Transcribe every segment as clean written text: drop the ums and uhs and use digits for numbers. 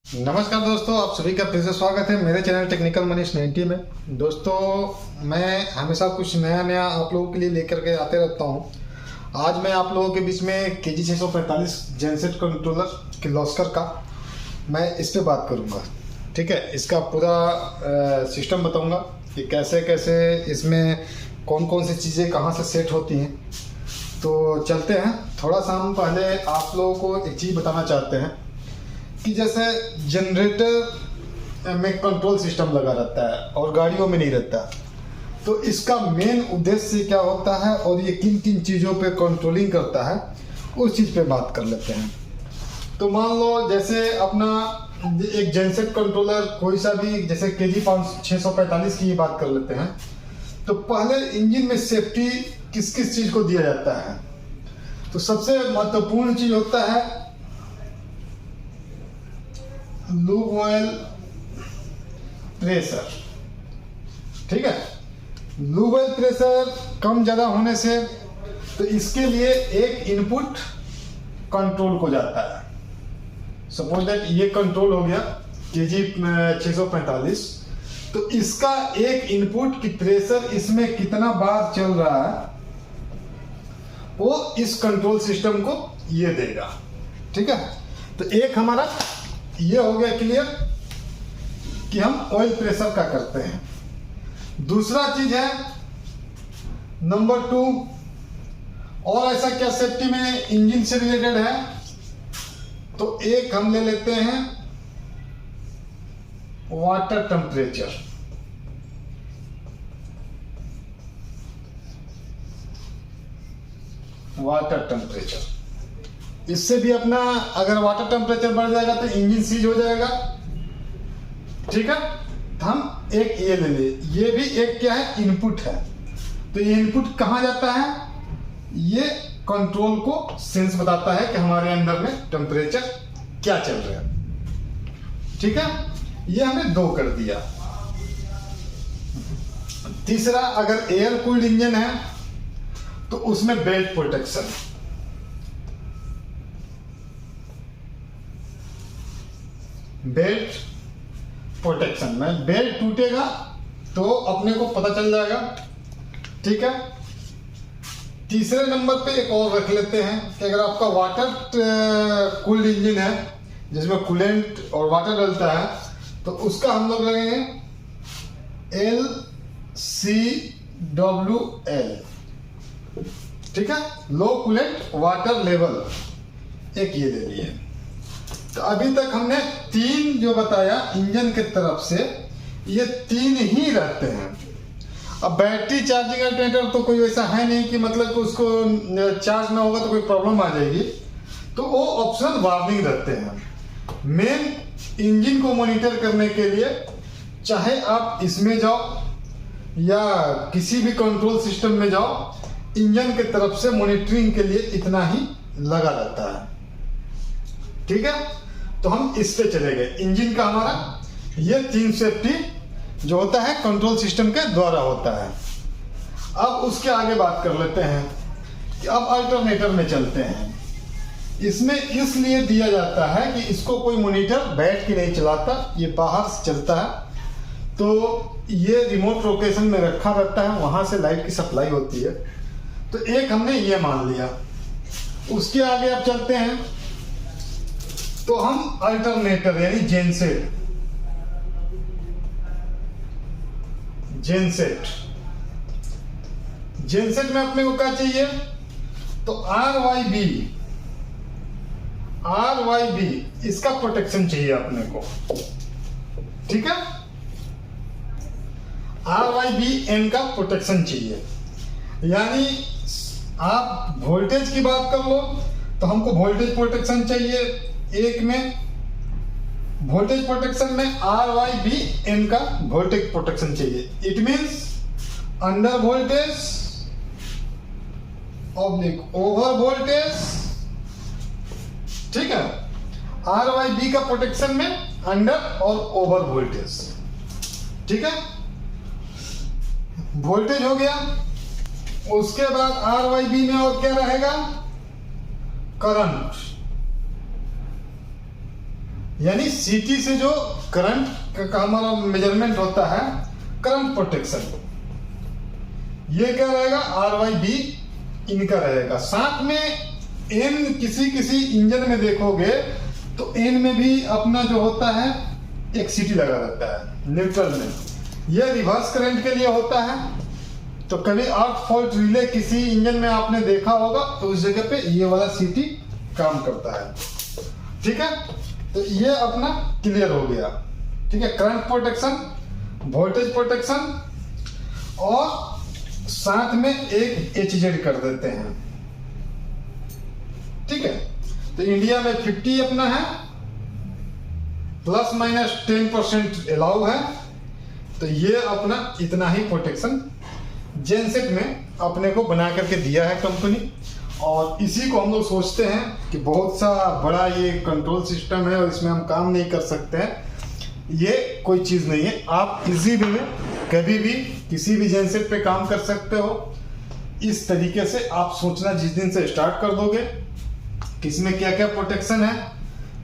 नमस्कार दोस्तों, आप सभी का फिर से स्वागत है मेरे चैनल टेक्निकल मनीष 90 में। दोस्तों, मैं हमेशा कुछ नया आप लोगों के लिए लेकर के आते रहता हूं। आज मैं आप लोगों के बीच में KG 645 जेनसेट कंट्रोलर किर्लोस्कर का मैं इस पे बात करूंगा। ठीक है, इसका पूरा सिस्टम बताऊंगा कि कैसे कैसे इसमें कौन कौन सी चीज़ें कहाँ से सेट होती हैं। तो चलते हैं। थोड़ा सा हम पहले आप लोगों को एक चीज़ बताना चाहते हैं कि जैसे जनरेटर में कंट्रोल सिस्टम लगा रहता है और गाड़ियों में नहीं रहता, तो इसका मेन उद्देश्य क्या होता है और ये किन किन चीज़ों पे कंट्रोलिंग करता है, उस चीज़ पे बात कर लेते हैं। तो मान लो जैसे अपना एक जेनसेट कंट्रोलर कोई सा भी, जैसे KG 645 की बात कर लेते हैं। तो पहले इंजन में सेफ्टी किस किस चीज़ को दिया जाता है, तो सबसे महत्वपूर्ण चीज़ होता है लूब ऑयल प्रेशर। ठीक है, लूब ऑयल प्रेशर कम ज़्यादा होने से तो इसके लिए एक इनपुट कंट्रोल को जाता है। सपोज दैट ये कंट्रोल हो गया KG 645, तो इसका एक इनपुट की प्रेशर इसमें कितना बार चल रहा है वो इस कंट्रोल सिस्टम को ये देगा। ठीक है, तो एक हमारा ये हो गया क्लियर कि हम ऑयल प्रेशर का करते हैं। दूसरा चीज है नंबर 2, और ऐसा क्या सेफ्टी में इंजन से रिलेटेड है, तो एक हम ले लेते हैं वाटर टेम्परेचर। वाटर टेम्परेचर, इससे भी अपना अगर वाटर टेम्परेचर बढ़ जाएगा तो इंजन सीज हो जाएगा। ठीक है, तो हम एक ये ले ले, ये भी एक क्या है, इनपुट है। तो ये इनपुट कहाँ जाता है, ये कंट्रोल को सेंस बताता है कि हमारे अंदर में टेम्परेचर क्या चल रहा है। ठीक है, ये हमने 2 कर दिया। तीसरा, अगर एयर कूल्ड इंजन है तो उसमें बेल्ट प्रोटेक्शन। बेल्ट प्रोटेक्शन में बेल्ट टूटेगा तो अपने को पता चल जाएगा। ठीक है, तीसरे नंबर पे एक और रख लेते हैं कि अगर आपका वाटर कूल्ड इंजन है जिसमें कूलेंट और वाटर डलता है, तो उसका हम लोग लगेंगे LCWL। ठीक है, लो कूलेंट वाटर लेवल, एक ये ले लिए। तो अभी तक हमने 3 जो बताया इंजन के तरफ से, ये 3 ही रहते हैं। अब बैटरी चार्जिंग अल्टरनेटर तो कोई वैसा है नहीं कि मतलब कि उसको चार्ज ना होगा तो कोई प्रॉब्लम आ जाएगी, तो वो ऑप्शनल वार्निंग रहते हैं। मेन इंजन को मॉनिटर करने के लिए चाहे आप इसमें जाओ या किसी भी कंट्रोल सिस्टम में जाओ, इंजन के तरफ से मॉनिटरिंग के लिए इतना ही लगा रहता है। ठीक है, तो हम इस पे चले गए। इंजन का हमारा ये 3 सेफ्टी जो होता है कंट्रोल सिस्टम के द्वारा होता है। अब उसके आगे बात कर लेते हैं कि अब अल्टरनेटर में चलते हैं। इसमें इसलिए दिया जाता है कि इसको कोई मॉनिटर बैठ के नहीं चलाता, ये बाहर से चलता है। तो ये रिमोट लोकेशन में रखा रहता है, वहां से लाइट की सप्लाई होती है। तो एक हमने ये मान लिया। उसके आगे अब चलते हैं, तो हम अल्टरनेटर यानी जेनसेट में अपने को क्या चाहिए, तो RYB इसका प्रोटेक्शन चाहिए अपने को। ठीक है, RYBN का प्रोटेक्शन चाहिए। यानी आप वोल्टेज की बात कर लो तो हमको वोल्टेज प्रोटेक्शन चाहिए। एक में वोल्टेज प्रोटेक्शन में RYBN का वोल्टेज प्रोटेक्शन चाहिए। It means under voltage oblique over voltage. ठीक है, RYB का प्रोटेक्शन में अंडर और ओवर वोल्टेज। ठीक है, वोल्टेज हो गया। उसके बाद RYB में और क्या रहेगा, करंट। यानी सीटी से जो करंट का हमारा मेजरमेंट होता है, करंट प्रोटेक्शन, ये क्या रहेगा, RYB इनका रहेगा। साथ में एन किसी इंजन में देखोगे तो एन में भी अपना जो होता है एक सीटी लगा रहता है न्यूट्रल में, यह रिवर्स करंट के लिए होता है। तो कभी आर्क फॉल्ट रिले किसी इंजन में आपने देखा होगा तो उस जगह पे ये वाला सीटी काम करता है। ठीक है, तो ये अपना क्लियर हो गया। ठीक है, करंट प्रोटेक्शन, वोल्टेज प्रोटेक्शन और साथ में एक HZ कर देते हैं। ठीक है, तो इंडिया में 50 अपना है, प्लस माइनस 10% अलाउ है। तो ये अपना इतना ही प्रोटेक्शन जेनसेट में अपने को बना करके दिया है कंपनी, और इसी को हम लोग सोचते हैं कि बहुत सा बड़ा ये कंट्रोल सिस्टम है और इसमें हम काम नहीं कर सकते हैं। ये कोई चीज़ नहीं है, आप इजी वे में कभी भी किसी भी जेनसेट पे काम कर सकते हो। इस तरीके से आप सोचना जिस दिन से स्टार्ट कर दोगे कि इसमें क्या क्या प्रोटेक्शन है।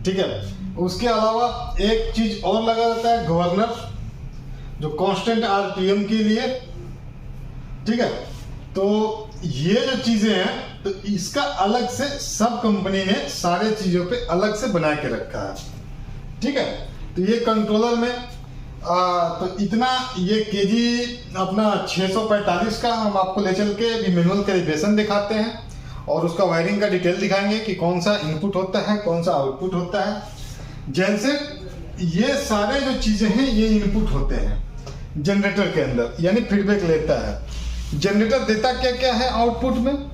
ठीक है, उसके अलावा एक चीज और लगा रहता है, गवर्नर, जो कांस्टेंट RPM के लिए। ठीक है, तो ये जो चीजें हैं तो इसका अलग से सब कंपनी ने सारे चीजों पे अलग से बना के रखा है। ठीक है, तो ये कंट्रोलर में तो इतना ये केजी अपना 645 का हम आपको ले चल के भी मैनुअल कैलिब्रेशन दिखाते हैं और उसका वायरिंग का डिटेल दिखाएंगे कि कौन सा इनपुट होता है, कौन सा आउटपुट होता है। जैसे ये सारे जो चीजें हैं ये इनपुट होते हैं जनरेटर के अंदर, यानी फीडबैक लेता है। जनरेटर देता क्या क्या है आउटपुट में?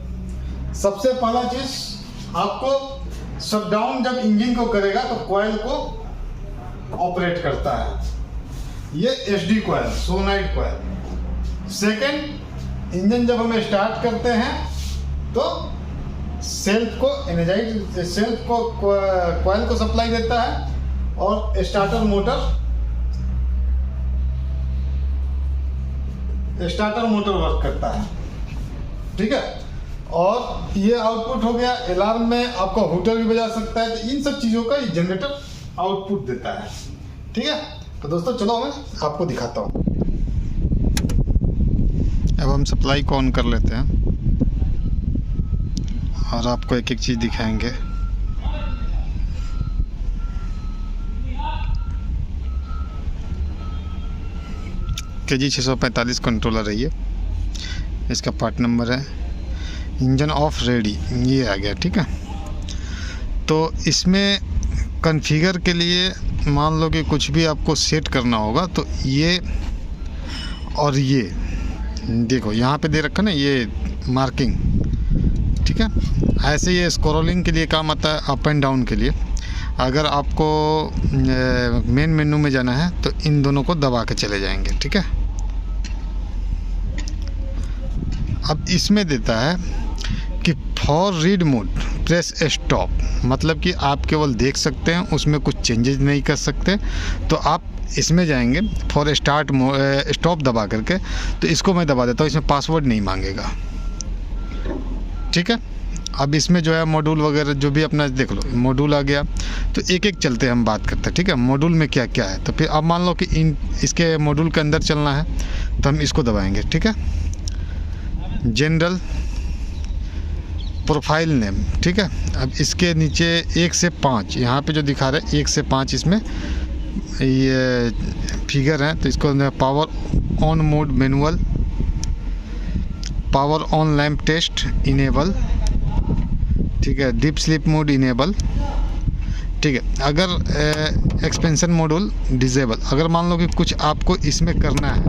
सबसे पहला चीज आपको शटडाउन जब इंजन को करेगा तो कॉइल को ऑपरेट करता है, ये SD coil, solenoid coil. Second, engine जब हम स्टार्ट करते हैं तो सेल्फ को एनर्जाइज, सेल्फ को कॉइल को सप्लाई देता है और स्टार्टर मोटर वर्क करता है। ठीक है, और ये आउटपुट हो गया। अलार्म में आपका हूटर भी बजा सकता है, तो इन सब चीज़ों का ये जनरेटर आउटपुट देता है। ठीक है, तो दोस्तों चलो मैं आपको दिखाता हूँ। अब हम सप्लाई को ऑन कर लेते हैं और आपको एक एक चीज़ दिखाएंगे। KG 645 कंट्रोलर है ये, इसका पार्ट नंबर है। इंजन ऑफ रेडी, ये आ गया। ठीक है, तो इसमें कॉन्फ़िगर के लिए मान लो कि कुछ भी आपको सेट करना होगा तो ये और ये देखो यहाँ पे दे रखा ना ये मार्किंग। ठीक है, ऐसे ये स्क्रॉलिंग के लिए काम आता है, अप एंड डाउन के लिए। अगर आपको मेन मेनू में जाना है तो इन दोनों को दबा के चले जाएंगे। ठीक है, अब इसमें देता है कि for read mode press stop, मतलब कि आप केवल देख सकते हैं, उसमें कुछ चेंजेस नहीं कर सकते। तो आप इसमें जाएंगे फॉर स्टार्ट स्टॉप दबा करके, तो इसको मैं दबा देता हूँ, इसमें पासवर्ड नहीं मांगेगा। ठीक है, अब इसमें जो है मॉड्यूल वगैरह जो भी अपना देख लो, मॉड्यूल आ गया। तो एक एक चलते हम बात करते हैं। ठीक है, मॉड्यूल में क्या क्या है, तो फिर अब मान लो कि इसके मॉड्यूल के अंदर चलना है तो हम इसको दबाएंगे। ठीक है, जनरल, प्रोफाइल नेम। ठीक है, अब इसके नीचे 1 से 5 यहाँ पे जो दिखा रहे हैं 1 से 5 इसमें ये फिगर हैं, तो इसको power on mode manual, power on lamp test enable. ठीक है, डीप स्लीप मोड इनेबल। ठीक है, अगर एक्सपेंशन मॉड्यूल डिजेबल, अगर मान लो कि कुछ आपको इसमें करना है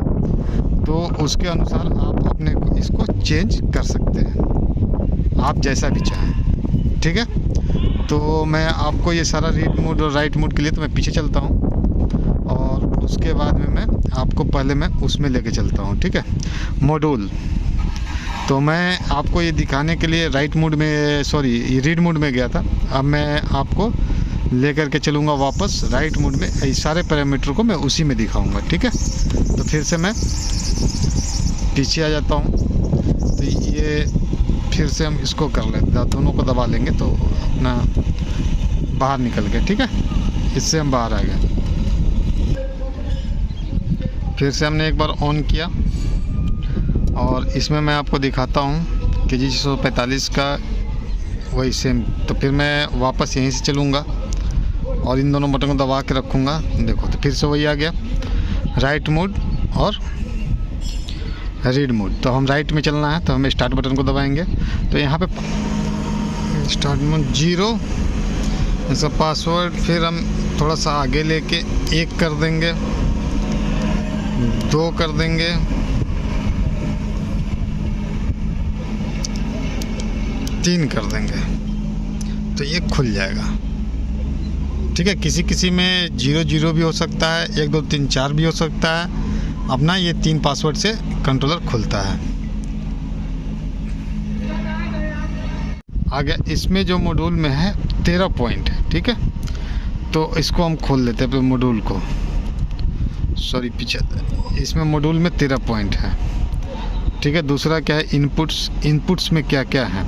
तो उसके अनुसार आप अपने को इसको चेंज कर सकते हैं, आप जैसा भी चाहें। ठीक है, तो मैं आपको ये सारा रीड मोड और राइट मोड के लिए तो मैं पीछे चलता हूँ और उसके बाद में मैं आपको पहले मैं उसमें लेके चलता हूँ। ठीक है, मॉड्यूल, तो मैं आपको ये दिखाने के लिए राइट मोड में, सॉरी रीड मोड में गया था। अब मैं आपको लेकर के चलूँगा वापस राइट मोड में, इस सारे पैरामीटर को मैं उसी में दिखाऊंगा। ठीक है, तो फिर से मैं पीछे आ जाता हूँ, तो ये फिर से हम इसको कर लेते हैं, दोनों को दबा लेंगे तो अपना बाहर निकल गया। ठीक है, इससे हम बाहर आ गए। फिर से हमने एक बार ऑन किया और इसमें मैं आपको दिखाता हूँ कि जी 145 का वही सेम। तो फिर मैं वापस यहीं से चलूँगा और इन दोनों बटन को दबा के रखूँगा। देखो तो फिर से वही आ गया, राइट मोड और रीड मोड। तो हम राइट में चलना है तो हम स्टार्ट बटन को दबाएंगे। तो यहाँ पे स्टार्ट मोड 0 इसका पासवर्ड, फिर हम थोड़ा सा आगे लेके 1 कर देंगे, 2 कर देंगे, 3 कर देंगे, तो ये खुल जाएगा। ठीक है, किसी किसी में 0 भी हो सकता है, 1 2 3 4 भी हो सकता है। अपना ये 3 पासवर्ड से कंट्रोलर खुलता है। आगे इसमें जो मॉड्यूल में है 13 पॉइंट है। ठीक है, तो इसको हम खोल लेते हैं मॉड्यूल को। सॉरी पीछे, इसमें मॉड्यूल में 13 पॉइंट है। ठीक है, दूसरा क्या है, इनपुट्स में क्या क्या है।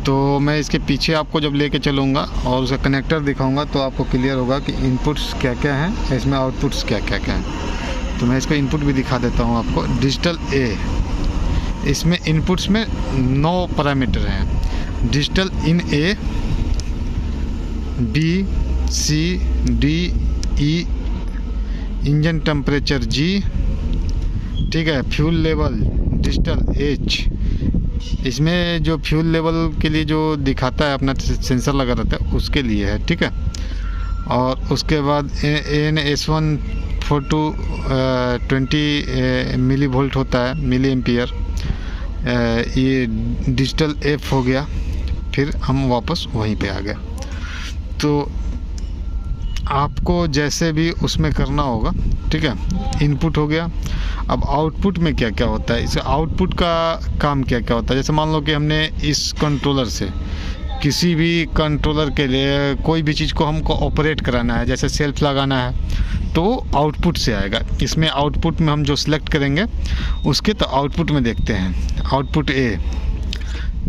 तो मैं इसके पीछे आपको जब लेके चलूँगा और उसका कनेक्टर दिखाऊंगा तो आपको क्लियर होगा कि इनपुट्स क्या क्या हैं, इसमें आउटपुट्स क्या क्या हैं। तो मैं इसको इनपुट भी दिखा देता हूँ आपको। डिजिटल ए, इसमें इनपुट्स में 9 पैरामीटर हैं। Digital in A, B, C, D, E, engine temperature G. ठीक है, फ्यूल लेवल डिजिटल एच, इसमें जो फ्यूल लेवल के लिए जो दिखाता है अपना सेंसर लगा रहता है उसके लिए है। ठीक है, और उसके बाद AN/S1 420 मिली वोल्ट होता है, मिली एम्पियर। ये डिजिटल एफ हो गया। फिर हम वापस वहीं पे आ गए। तो आपको जैसे भी उसमें करना होगा। ठीक है, इनपुट हो गया। अब आउटपुट में क्या क्या होता है, इसे आउटपुट का काम क्या क्या होता है। जैसे मान लो कि हमने इस कंट्रोलर से किसी भी कंट्रोलर के लिए कोई भी चीज़ को हमको ऑपरेट कराना है, जैसे सेल्फ लगाना है, तो आउटपुट से आएगा। इसमें आउटपुट में हम जो सिलेक्ट करेंगे उसके तो आउटपुट में देखते हैं, आउटपुट ए।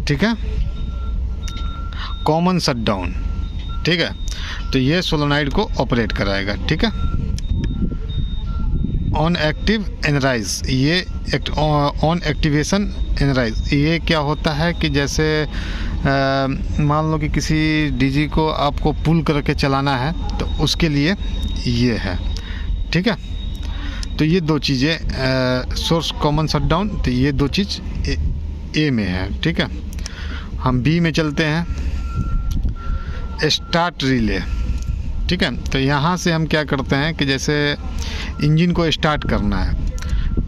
ठीक है, कॉमन शटडाउन। ठीक है, तो ये सोलोनाइड को ऑपरेट कराएगा। ठीक है, ऑन एक्टिव एनराइज, ये ऑन एक्टिवेशन एनराइज, ये क्या होता है कि जैसे मान लो कि किसी डीजी को आपको पुल करके चलाना है तो उसके लिए ये है। ठीक है, तो ये 2 चीज़ें, सोर्स कॉमन शटडाउन, तो ये 2 चीज़ ए में है। ठीक है, हम बी में चलते हैं, स्टार्ट रिले। ठीक है, तो यहाँ से हम क्या करते हैं कि जैसे इंजन को स्टार्ट करना है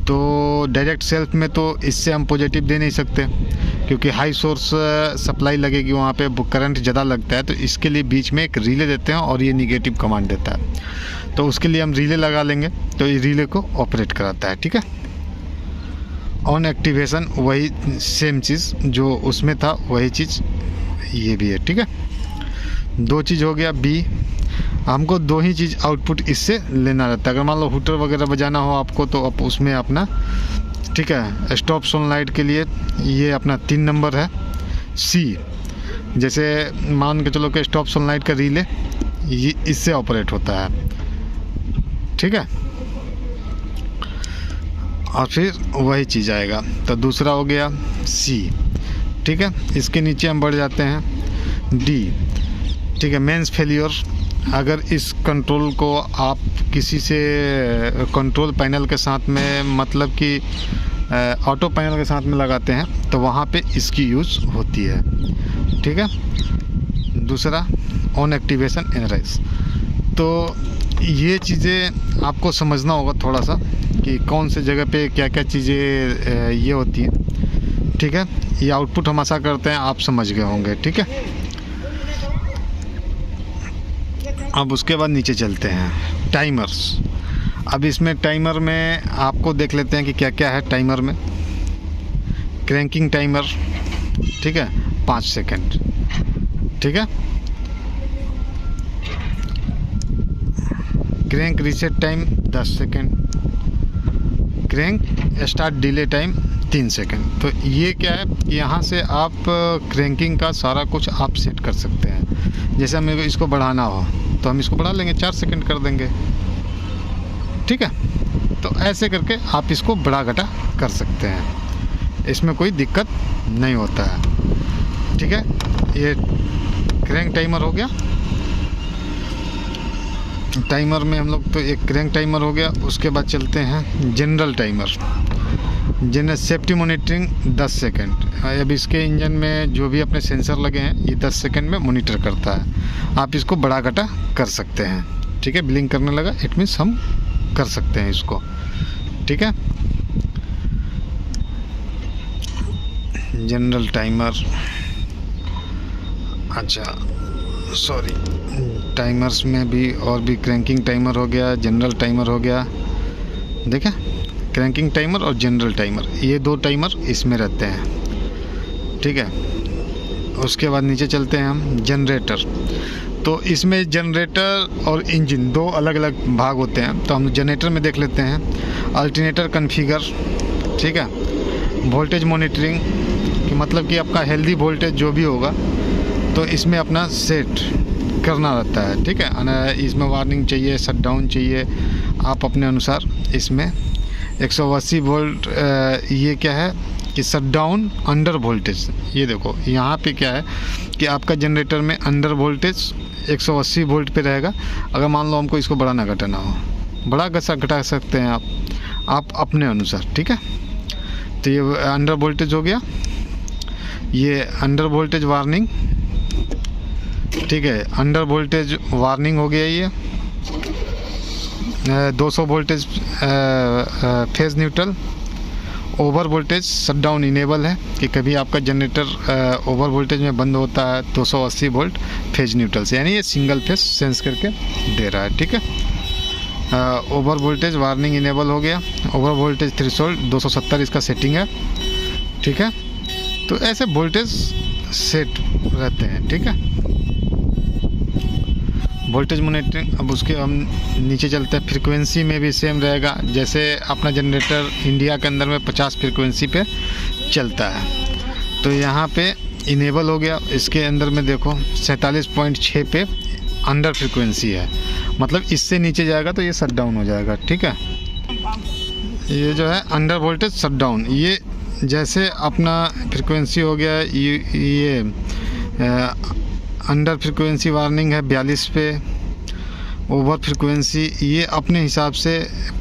तो डायरेक्ट सेल्फ में तो इससे हम पॉजिटिव दे नहीं सकते क्योंकि हाई सोर्स सप्लाई लगेगी, वहाँ पे करंट ज़्यादा लगता है। तो इसके लिए बीच में एक रिले देते हैं और ये निगेटिव कमांड देता है। तो उसके लिए हम रिले लगा लेंगे, तो ये रिले को ऑपरेट कराता है। ठीक है, ऑन एक्टिवेशन वही सेम चीज़ जो उसमें था वही चीज़ ये भी है। ठीक है, 2 चीज़ हो गया। बी, हमको 2 ही चीज़ आउटपुट इससे लेना रहता है। अगर मान लो हुटर वगैरह बजाना हो आपको तो आप उसमें अपना, ठीक है, स्टॉप सोलोनाइड के लिए ये अपना 3 नंबर है। सी, जैसे मान के चलो कि स्टॉप सोलोनाइड का रिले ये इससे ऑपरेट होता है। ठीक है, और फिर वही चीज़ आएगा। तो दूसरा हो गया सी। ठीक है, इसके नीचे हम बढ़ जाते हैं डी। ठीक है, मेंस फेलियर, अगर इस कंट्रोल को आप किसी से कंट्रोल पैनल के साथ में, मतलब कि ऑटो पैनल के साथ में लगाते हैं तो वहाँ पे इसकी यूज़ होती है। ठीक है, दूसरा ऑन एक्टिवेशन एनराइज। तो ये चीज़ें आपको समझना होगा थोड़ा सा कि कौन से जगह पे क्या क्या चीज़ें ये होती हैं। ठीक है, ये आउटपुट हम आशा करते हैं आप समझ गए होंगे। ठीक है, अब उसके बाद नीचे चलते हैं, टाइमर्स। अब इसमें टाइमर में आपको देख लेते हैं कि क्या क्या है टाइमर में। क्रैंकिंग टाइमर, ठीक है, 5 सेकंड। ठीक है, crank reset time 10 second. Crank start delay time 3 second. तो ये क्या है, यहाँ से आप क्रैंकिंग का सारा कुछ आप सेट कर सकते हैं। जैसे हमें इसको बढ़ाना हो तो तो हम इसको बढ़ा लेंगे, 4 सेकंड कर देंगे, ठीक है। तो ऐसे करके आप इसको बढ़ा घटा कर सकते हैं, इसमें कोई दिक्कत नहीं होता है, ठीक है। ये क्रैंक टाइमर हो गया। टाइमर में हम लोग तो एक क्रैंक टाइमर हो गया। उसके बाद चलते हैं general timer. General safety monitoring 10 second. अब इसके इंजन में जो भी अपने सेंसर लगे हैं ये 10 सेकंड में मॉनिटर करता है। आप इसको बढ़ा घटा कर सकते हैं, ठीक है। ब्लिंक करने लगा, इट मीन्स हम कर सकते हैं इसको, ठीक है। जनरल टाइमर, अच्छा सॉरी, टाइमर्स में भी और भी क्रैंकिंग टाइमर हो गया, जनरल टाइमर हो गया, देखा, क्रैंकिंग टाइमर और जनरल टाइमर, ये 2 टाइमर इसमें रहते हैं, ठीक है। उसके बाद नीचे चलते हैं हम जनरेटर। तो इसमें जनरेटर और इंजन 2 अलग अलग भाग होते हैं। तो हम जनरेटर में देख लेते हैं अल्टरनेटर कॉन्फ़िगर, ठीक है। वोल्टेज मॉनिटरिंग कि मतलब कि आपका हेल्दी वोल्टेज जो भी होगा तो इसमें अपना सेट करना रहता है, ठीक है। इसमें वार्निंग चाहिए, शट डाउन चाहिए, आप अपने अनुसार इसमें 180 वोल्ट, ये क्या है कि शट डाउन अंडर वोल्टेज। ये देखो यहाँ पे क्या है कि आपका जनरेटर में अंडर वोल्टेज 180 वोल्ट पे रहेगा। अगर मान लो हमको इसको बढ़ाना घटाना हो, बड़ा घटा सकते हैं आप अपने अनुसार, ठीक है। तो ये अंडर वोल्टेज हो गया, ये अंडर वोल्टेज वार्निंग, ठीक है। अंडर वोल्टेज वार्निंग हो गया ये 200 voltage phase neutral. Over voltage shut down enable है कि कभी आपका जनरेटर ओवर वोल्टेज में बंद होता है 280 वोल्ट फेज न्यूट्रल से, यानी ये सिंगल फेज सेंस करके दे रहा है, ठीक है। ओवर वोल्टेज वार्निंग इनेबल हो गया। ओवर वोल्टेज थ्रेशोल्ड 270 इसका सेटिंग है, ठीक है। तो ऐसे वोल्टेज सेट रहते हैं, ठीक है। वोल्टेज मॉनिटरिंग, अब उसके हम नीचे चलते हैं। फ्रीक्वेंसी में भी सेम रहेगा, जैसे अपना जनरेटर इंडिया के अंदर में 50 फ्रीक्वेंसी पे चलता है, तो यहाँ पे इनेबल हो गया। इसके अंदर में देखो 47.6 पे अंडर फ्रीक्वेंसी है, मतलब इससे नीचे जाएगा तो ये शट डाउन हो जाएगा, ठीक है। ये जो है अंडर वोल्टेज शट डाउन, ये जैसे अपना फ्रीक्वेंसी हो गया, ये अंडर फ्रीक्वेंसी वार्निंग है 42 पे। ओवर फ्रीक्वेंसी ये अपने हिसाब से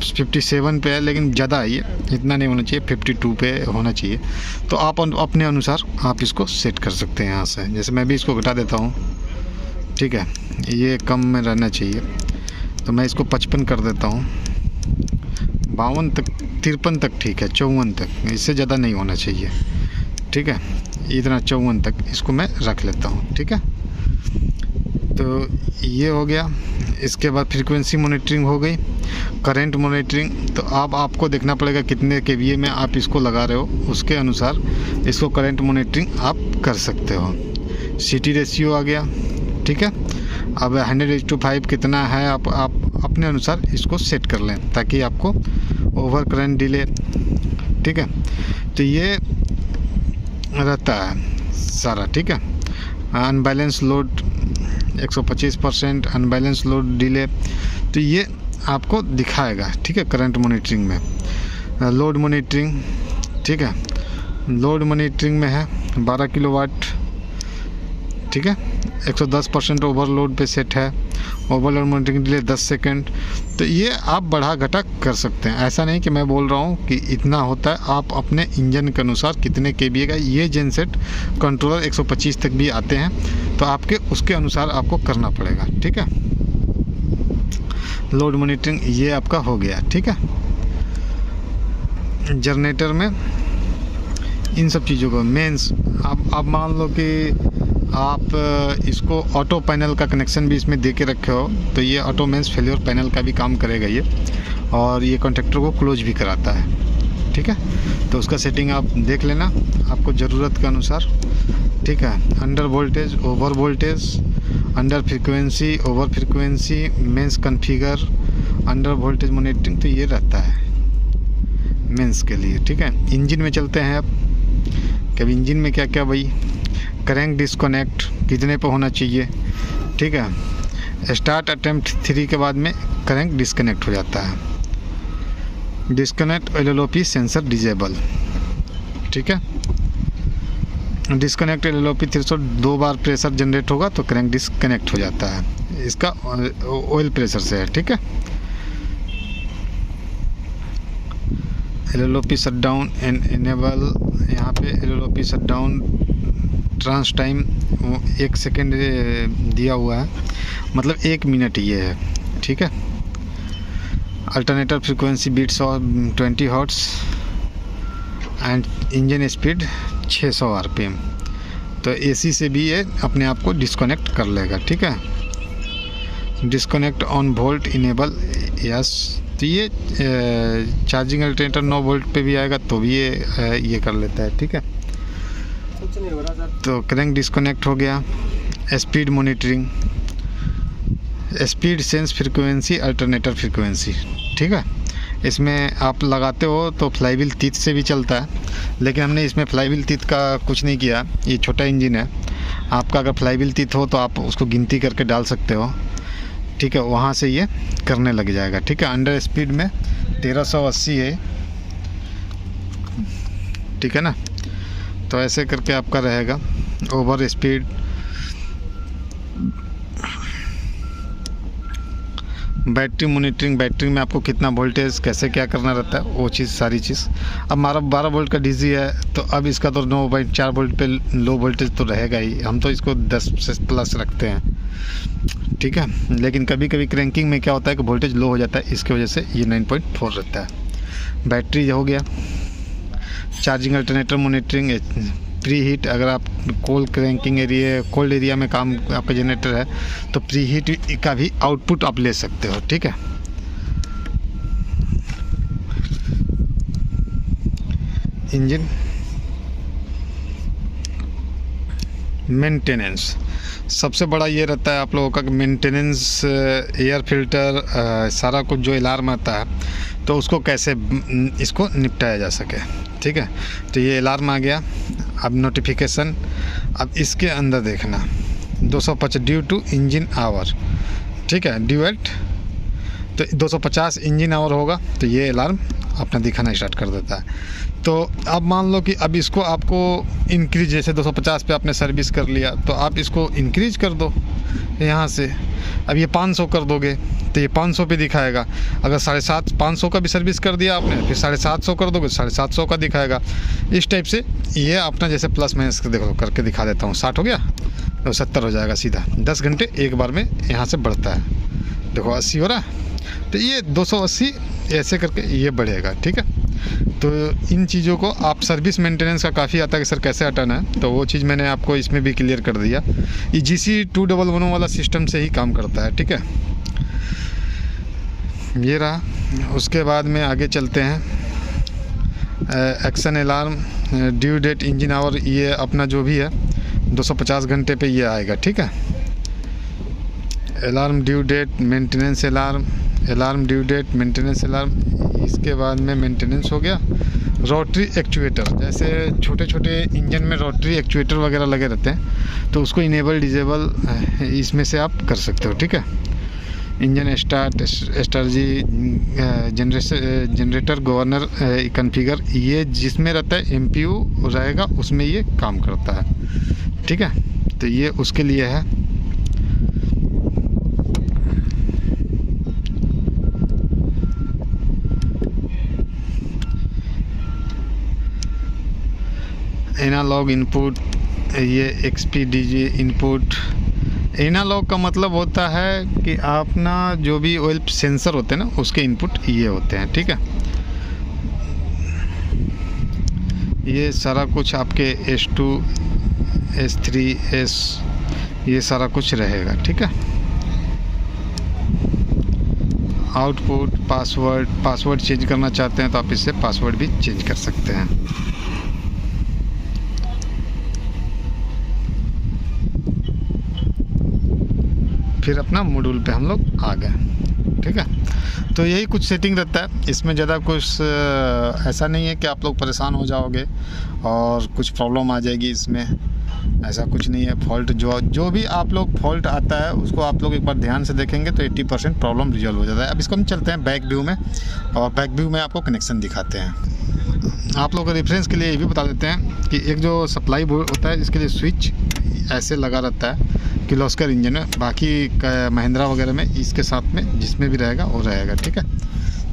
57 पे है, लेकिन ज़्यादा है, ये इतना नहीं होना चाहिए, 52 पे होना चाहिए। तो आप अपने अनुसार आप इसको सेट कर सकते हैं यहाँ से। जैसे मैं भी इसको घटा देता हूँ, ठीक है, ये कम में रहना चाहिए, तो मैं इसको 55 कर देता हूँ। 52 तक, 53 तक ठीक है, 54 तक, इससे ज़्यादा नहीं होना चाहिए, ठीक है। इतना 54 तक इसको मैं रख लेता हूँ, ठीक है। तो ये हो गया। इसके बाद फ्रीक्वेंसी मॉनिटरिंग हो गई। करंट मॉनिटरिंग, तो आपको देखना पड़ेगा कितने केवीए में आप इसको लगा रहे हो, उसके अनुसार इसको करंट मॉनिटरिंग आप कर सकते हो। सीटी रेशियो आ गया, ठीक है। अब 100:5 कितना है, आप अपने अनुसार इसको सेट कर लें ताकि आपको ओवर करंट डिले, ठीक है। तो ये रहता है सारा, ठीक है। Unbalance load 125%, unbalance load delay, तो ये आपको दिखाएगा, ठीक है, करंट मॉनिटरिंग में। लोड मॉनिटरिंग, ठीक है, लोड मॉनिटरिंग में है 12 किलोवाट, ठीक है, 110% ओवरलोड पे सेट है। Overload monitoring delay 10 second. तो ये आप बढ़ा घटा कर सकते हैं, ऐसा नहीं कि मैं बोल रहा हूँ कि इतना होता है। आप अपने इंजन के अनुसार कितने केवीए का, ये जेनसेट कंट्रोलर 125 तक भी आते हैं, तो आपके उसके अनुसार आपको करना पड़ेगा, ठीक है। लोड मॉनिटरिंग ये आपका हो गया, ठीक है। जनरेटर में इन सब चीज़ों को मेंस, आप मान लो कि आप इसको ऑटो पैनल का कनेक्शन भी इसमें दे के रखे हो, तो ये ऑटो मेंस फेलियर पैनल का भी काम करेगा ये, और ये कॉन्टैक्टर को क्लोज भी कराता है, ठीक है। तो उसका सेटिंग आप देख लेना आपको ज़रूरत के अनुसार, ठीक है। Under voltage, over voltage, under frequency, over frequency, mains configure, under voltage monitoring, तो ये रहता है मेंस के लिए, ठीक है। इंजन में चलते हैं अब। कभी इंजन में क्या क्या भाई, क्रैंक डिस्कनेक्ट कितने पे होना चाहिए, ठीक है। स्टार्ट अटेम्प्ट 3 के बाद में करेंट डिस्कनेक्ट हो जाता है। डिस्कनेक्ट LLOP सेंसर डिजेबल, ठीक है। डिस्कनेक्ट LLOP थ्रेशोल्ड 2 बार प्रेशर जनरेट होगा तो करेंट डिस्कनेक्ट हो जाता है, इसका ऑयल प्रेशर से है, ठीक है। LLOP shut down and enable, यहाँ पे LLOP shut down trans time 1 second दिया हुआ है, मतलब 1 मिनट ये है, ठीक है। Alternator frequency beats of 20 hertz and engine speed 600 RPM। तो AC से भी ये अपने आप को डिस्कनेक्ट कर लेगा, ठीक है। Disconnect on volt enable, yes. तो ये चार्जिंग अल्टरनेटर 9 वोल्ट पे भी आएगा तो भी ये कर लेता है, ठीक है। तो करेंट डिस्कनेक्ट हो गया। Speed monitoring, speed sense frequency alternator frequency, ठीक है। इसमें आप लगाते हो तो फ्लाईव्हील टीथ से भी चलता है, लेकिन हमने इसमें फ्लाईव्हील टीथ का कुछ नहीं किया, ये छोटा इंजन है। आपका अगर फ्लाईव्हील टीथ हो तो आप उसको गिनती करके डाल सकते हो, ठीक है। वहाँ से ये करने लग जाएगा, ठीक है। अंडर स्पीड में 1380 है, ठीक है ना। तो ऐसे करके आपका रहेगा। Over speed, battery monitoring, battery में आपको कितना वोल्टेज कैसे क्या करना रहता है वो चीज़, सारी चीज़। अब हमारा 12 वोल्ट का डीसी है तो अब इसका तो 9.4 वोल्ट पे लो वोल्टेज तो रहेगा ही, हम तो इसको 10 से प्लस रखते हैं, ठीक है। लेकिन कभी कभी क्रैंकिंग में क्या होता है कि वोल्टेज लो हो जाता है, इसकी वजह से ये 9.4 रहता है। बैटरी हो गया। Charging alternator monitoring, pre heat, अगर आप cold cranking area, cold area में काम आपका जनरेटर है तो प्री हीट का भी आउटपुट आप ले सकते हो, ठीक है। इंजन मेंटेनेंस, सबसे बड़ा ये रहता है आप लोगों का मेंटेनेंस, एयर फिल्टर, सारा कुछ जो अलार्म आता है तो उसको कैसे इसको निपटाया जा सके, ठीक है। तो ये अलार्म आ गया। अब नोटिफिकेशन, अब इसके अंदर देखना 250 ड्यू टू इंजन आवर, ठीक है। ड्यू एट तो 250 इंजन आवर होगा तो ये अलार्म अपना दिखाना स्टार्ट कर देता है। तो अब मान लो कि अब इसको आपको इंक्रीज, जैसे 250 पे आपने सर्विस कर लिया तो आप इसको इंक्रीज कर दो यहाँ से। अब ये 500 कर दोगे तो ये 500 पे दिखाएगा। अगर 550 का भी सर्विस कर दिया आपने, फिर 750 कर दोगे तो 750 का दिखाएगा। इस टाइप से ये अपना जैसे प्लस माइनस देखो करके दिखा देता हूँ। 60 हो गया तो 70 हो जाएगा सीधा। 10 घंटे एक बार में यहाँ से बढ़ता है। देखो 80 हो रहा है तो ये 280 ऐसे करके ये बढ़ेगा, ठीक है। तो इन चीज़ों को आप सर्विस मेंटेनेंस का काफ़ी आता है कि सर कैसे हटाना है, तो वो चीज़ मैंने आपको इसमें भी क्लियर कर दिया। ये GC 211 वाला सिस्टम से ही काम करता है, ठीक है। ये रहा। उसके बाद में आगे चलते हैं। Action alarm, due date, engine hour, ये अपना जो भी है 250 घंटे पे ये आएगा, ठीक है। Alarm due date, maintenance alarm, alarm due date, maintenance alarm. इसके बाद में मेंटेनेंस हो गया। रोटरी एक्चुएटर, जैसे छोटे छोटे इंजन में रोटरी एक्चुएटर वगैरह लगे रहते हैं तो उसको इनेबल डिजेबल इसमें से आप कर सकते हो, ठीक है। इंजन स्टार्ट, स्टार्जी, जनरेटर गवर्नर कॉन्फ़िगर, ये जिसमें रहता है MPU रहेगा उसमें ये काम करता है, ठीक है। तो ये उसके लिए है। एनालॉग इनपुट, ये XPDG इनपुट। एनालॉग का मतलब होता है कि अपना जो भी ऑयल सेंसर होते हैं ना उसके इनपुट ये होते हैं, ठीक है। ये सारा कुछ आपके S2, S3, S ये सारा कुछ रहेगा, ठीक है। आउटपुट, पासवर्ड चेंज करना चाहते हैं तो आप इससे पासवर्ड भी चेंज कर सकते हैं। फिर अपना मॉड्यूल पे हम लोग आ गए, ठीक है। तो यही कुछ सेटिंग रहता है इसमें, ज़्यादा कुछ ऐसा नहीं है कि आप लोग परेशान हो जाओगे और कुछ प्रॉब्लम आ जाएगी इसमें। ऐसा कुछ नहीं है। फॉल्ट जो भी आप लोग फॉल्ट आता है उसको आप लोग एक बार ध्यान से देखेंगे तो 80% प्रॉब्लम रिजॉल्व हो जाता है। अब इसको हम चलते हैं बैक व्यू में, और बैक व्यू में आपको कनेक्शन दिखाते हैं। आप लोगों को रेफरेंस के लिए ये भी बता देते हैं कि एक जो सप्लाई बोर्ड होता है इसके लिए स्विच ऐसे लगा रहता है किर्लोस्कर इंजन में, बाकी महिंद्रा वगैरह में इसके साथ में जिसमें भी रहेगा वो रहेगा, ठीक है।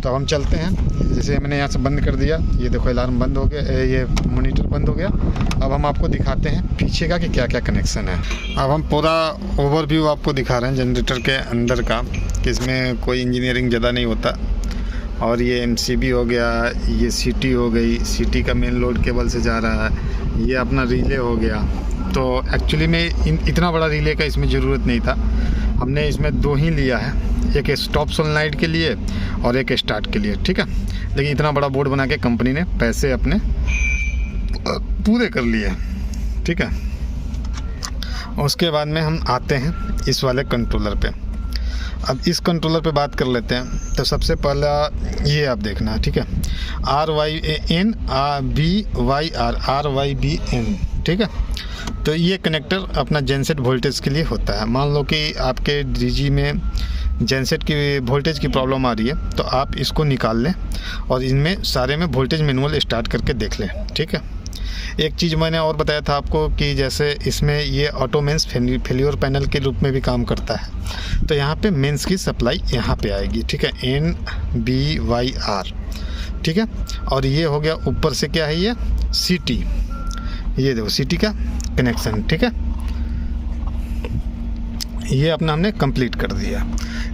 तो हम चलते हैं, जैसे मैंने यहाँ से बंद कर दिया, ये देखो अलार्म बंद हो गया, ये मॉनिटर बंद हो गया। अब हम आपको दिखाते हैं पीछे का कि क्या क्या कनेक्शन है। अब हम पूरा ओवरव्यू आपको दिखा रहे हैं जनरेटर के अंदर का, कि इसमें कोई इंजीनियरिंग ज़्यादा नहीं होता। और ये MCB हो गया, ये CT हो गई, CT का मेन लोड केबल से जा रहा है, ये अपना रिले हो गया। तो एक्चुअली में इतना बड़ा रिले का इसमें ज़रूरत नहीं था, हमने इसमें 2 ही लिया है, एक स्टॉप सोलेनॉइड के लिए और एक स्टार्ट के लिए, ठीक है। लेकिन इतना बड़ा बोर्ड बना के कंपनी ने पैसे अपने पूरे कर लिए, ठीक है। उसके बाद में हम आते हैं इस वाले कंट्रोलर पे। अब इस कंट्रोलर पे बात कर लेते हैं। तो सबसे पहला ये आप देखना, ठीक है, RYAN BYR RYBN, ठीक है। तो ये कनेक्टर अपना जेनसेट वोल्टेज के लिए होता है। मान लो कि आपके DG में जेनसेट की वोल्टेज की प्रॉब्लम आ रही है, तो आप इसको निकाल लें और इनमें सारे में वोल्टेज मैनुअल स्टार्ट करके देख लें, ठीक है। एक चीज़ मैंने और बताया था आपको कि जैसे इसमें ये ऑटो मेंस फेल्योर पैनल के रूप में भी काम करता है। तो यहाँ पे मेंस की सप्लाई यहाँ पे आएगी, ठीक है, NBYR, ठीक है। और ये हो गया ऊपर से क्या है, ये CT, ये देखो CT का कनेक्शन, ठीक है। ये अपना हमने कंप्लीट कर दिया।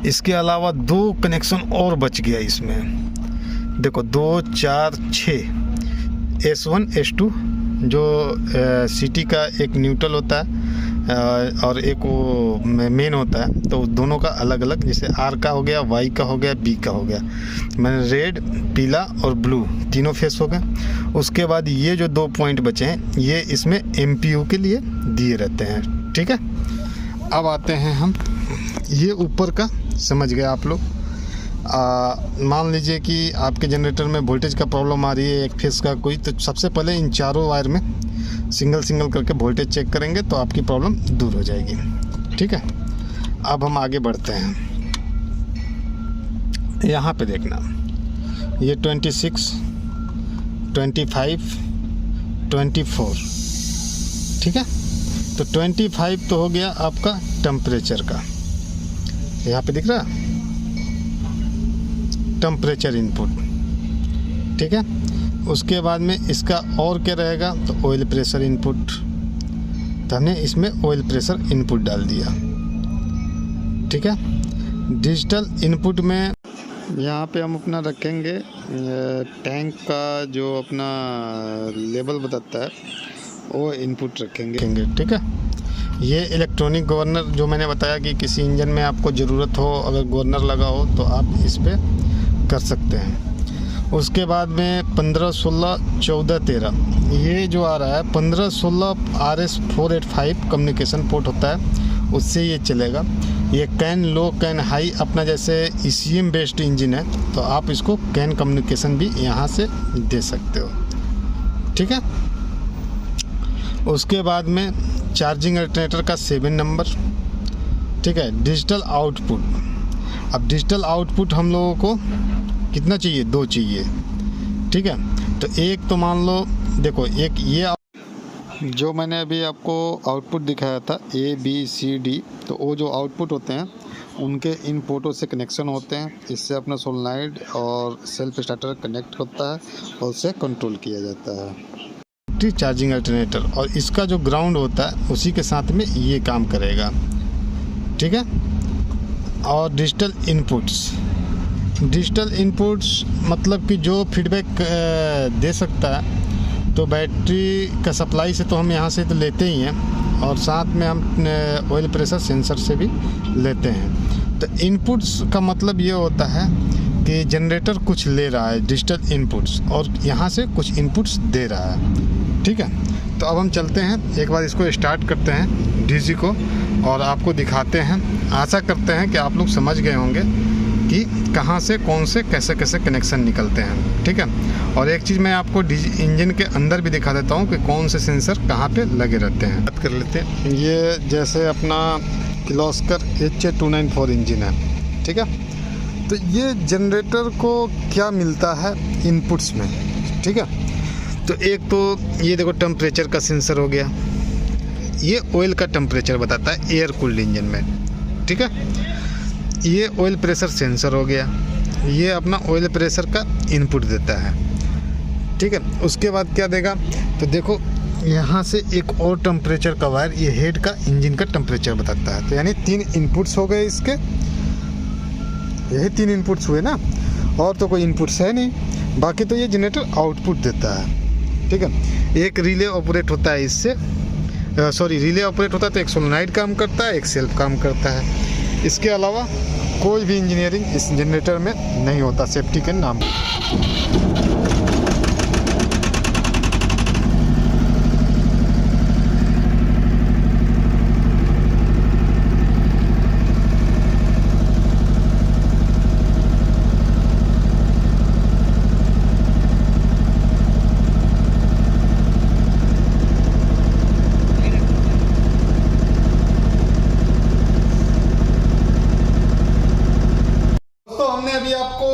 इसके अलावा 2 कनेक्शन और बच गया इसमें, देखो 2 4 6 S1 S2, जो CT का एक न्यूट्रल होता है और एक वो मेन होता है। तो दोनों का अलग अलग, जैसे R का हो गया, Y का हो गया, B का हो गया। मैंने रेड, पीला और ब्लू तीनों फेस हो गए। उसके बाद ये जो 2 पॉइंट बचे हैं ये इसमें MPU के लिए दिए रहते हैं, ठीक है। अब आते हैं हम, ये ऊपर का समझ गए आप लोग। मान लीजिए कि आपके जनरेटर में वोल्टेज का प्रॉब्लम आ रही है एक फेस का कोई, तो सबसे पहले इन चारों वायर में सिंगल सिंगल करके वोल्टेज चेक करेंगे तो आपकी प्रॉब्लम दूर हो जाएगी, ठीक है। अब हम आगे बढ़ते हैं। यहाँ पे देखना, ये 26 25 24, ठीक है। तो 25 तो हो गया आपका टेम्परेचर का, यहाँ पे दिख रहा टेम्परेचर इनपुट, ठीक है। उसके बाद में इसका और क्या रहेगा, तो ऑयल प्रेशर इनपुट। तो हमने इसमें ऑयल प्रेशर इनपुट डाल दिया, ठीक है। डिजिटल इनपुट में यहाँ पे हम अपना रखेंगे टैंक का जो अपना लेवल बताता है वो इनपुट रखेंगे, ठीक है। ये इलेक्ट्रॉनिक गवर्नर जो मैंने बताया कि किसी इंजन में आपको ज़रूरत हो, अगर गवर्नर लगा हो तो आप इस पर कर सकते हैं। उसके बाद में 15 16 14 13 ये जो आ रहा है 15 16 RS485 कम्युनिकेशन पोर्ट होता है, उससे ये चलेगा। ये कैन लो कैन हाई अपना जैसे ECM बेस्ड इंजन है, तो आप इसको कैन कम्युनिकेशन भी यहाँ से दे सकते हो, ठीक है। उसके बाद में चार्जिंग अल्टरनेटर का 7 नंबर, ठीक है। डिजिटल आउटपुट, अब डिजिटल आउटपुट हम लोगों को कितना चाहिए, 2 चाहिए, ठीक है। तो एक तो मान लो, देखो एक ये जो मैंने अभी आपको आउटपुट दिखाया था ABCD, तो वो जो आउटपुट होते हैं उनके इन पोर्टों से कनेक्शन होते हैं। इससे अपना सोलेनॉइड और सेल्फ स्टार्टर कनेक्ट होता है और उससे कंट्रोल किया जाता है। चार्जिंग अल्टरनेटर, और इसका जो ग्राउंड होता है उसी के साथ में ये काम करेगा, ठीक है। और डिजिटल इनपुट्स मतलब कि जो फीडबैक दे सकता है, तो बैटरी का सप्लाई से तो हम यहाँ से तो लेते ही हैं, और साथ में हम ऑयल प्रेशर सेंसर से भी लेते हैं। तो इनपुट्स का मतलब ये होता है कि जनरेटर कुछ ले रहा है डिजिटल इनपुट्स, और यहाँ से कुछ इनपुट्स दे रहा है, ठीक है। तो अब हम चलते हैं, एक बार इसको स्टार्ट करते हैं DC को और आपको दिखाते हैं। आशा करते हैं कि आप लोग समझ गए होंगे कि कहाँ से कौन से कैसे कैसे कनेक्शन निकलते हैं, ठीक है। और एक चीज़ मैं आपको इंजन के अंदर भी दिखा देता हूँ कि कौन से सेंसर कहाँ पे लगे रहते हैं। बात कर लेते हैं, ये जैसे अपना किर्लोस्कर HA294 इंजन है, ठीक है। तो ये जनरेटर को क्या मिलता है इनपुट्स में, ठीक है। तो एक तो ये देखो टेम्परेचर का सेंसर हो गया, ये ऑयल का टेम्परेचर बताता है एयर कूल्ड इंजन में, ठीक है। ये ऑयल प्रेशर सेंसर हो गया, ये अपना ऑयल प्रेशर का इनपुट देता है, ठीक है। उसके बाद क्या देगा, तो देखो यहाँ से एक और टेम्परेचर का वायर, ये हेड का इंजन का टेम्परेचर बताता है। तो यानी 3 इनपुट्स हो गए इसके, यही 3 इनपुट्स हुए ना, और तो कोई इनपुट्स है नहीं। बाकी तो ये जनरेटर आउटपुट देता है, ठीक है। एक रिले ऑपरेट होता है इससे, रिले ऑपरेट होता है तो एक सोलेनॉइड काम करता है, एक सेल्फ काम करता है। इसके अलावा कोई भी इंजीनियरिंग इस जनरेटर में नहीं होता सेफ्टी के नाम पर। हमने अभी आपको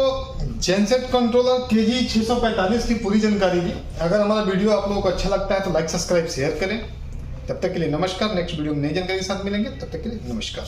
जेनसेट कंट्रोलर KG 645 की पूरी जानकारी दी। अगर हमारा वीडियो आप लोगों को अच्छा लगता है तो लाइक, सब्सक्राइब, शेयर करें। तब तक के लिए नमस्कार। नेक्स्ट वीडियो में नई जानकारी के साथ मिलेंगे, तब तक के लिए नमस्कार।